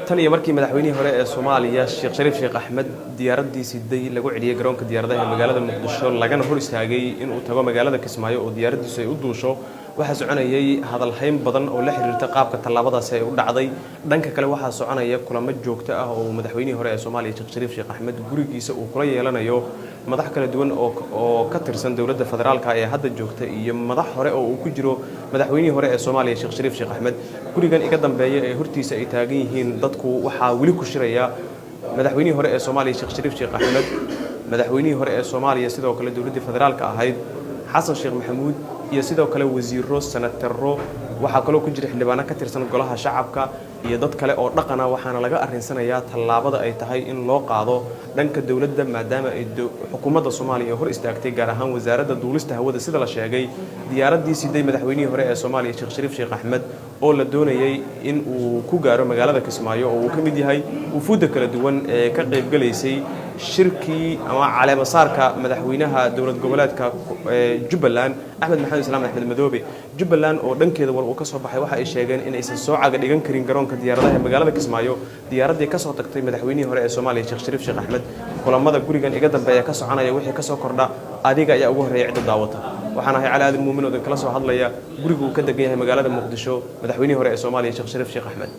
tan iyo markii madaxweynihii hore ee Soomaaliya Sheekh Shariif Sheekh Axmed diyaaradiisii day lagu celiyay garoonka diyaaradaha ee magaalada Muqdisho lagana hor istaagay in uu tago magaalada Kismaayo oo diyaaradiisu ay u duusho waxa soconayay hadal hayn badan oo la xiriirta qaabka talaabadaas ay u dhacday dhanka kale waxa soconaya kulamo joogto ah oo madaxweynihii hore ee Soomaaliya Sheekh Shariif Sheekh Axmed gurigiisa uu kula yeelanayo madax kala duwan oo ka tirsan dawladda federaalka ee hadda joogta iyo madax hore oo uu ku jiro madaxweynihii hore ee Soomaaliya Sheekh Shariif Sheekh Axmed gurigan iga dambeeyay ee hortiisa ay taagan yihiin dadku waxa wali ku shiraya madaxweynihii hore ee Soomaaliya Sheekh Shariif Sheekh Axmed madaxweynihii hore ee Soomaaliya sidoo kale dawladda federaalka ahayd Xasan Sheekh Maxamuud iyo sidoo kale wasiiro senataro waxa kale oo ku jira xildhibaano ka tirsan golaha shacabka iyo dad kale oo dhaqana waxaana laga arinsanayaa talaabada ay tahay in loo qaado dhanka dawladda maadaama ay xukuumadda Soomaaliya hor istaagtay gaar ahaan wasaaradda duulista hawada sida la sheegay diyaaradii siday madaxweynihii hore ee Soomaaliya Sheekh Shariif Sheekh Axmed oo la doonayay in uu ku gaaro magaalada Kismaayo oo uu ka mid yahay wufuud kala duwan ee ka qayb galeysay shirkii ama caleema saarka madaxweynaha dawlad goboleedka Jubbaland Axmed Maxamed Islaam Axmed Madoobe Jubbaland oo dhankeeda wal uu ka soo baxay waxa ay sheegeen in aysan soo caga dhigan karin garoonka diyaaradaha ee magaalada Kismaayo diyaaradii ka soo tagtay madaxweynihii hore ee Soomaaliya Sheekh Shariif Sheekh Axmed kulamada gurigan iga dambeeya ka soconaya wixii ka soo kordha adiga ayaa ugu horeeyay cid daawata waxaan ahay Cali Aadan Muumin oo kala soo hadlaya guriga uu ka degan yahay magaalada Muqdisho madaxweynihii hore ee Soomaaliya Sheekh Shariif Sheekh Axmed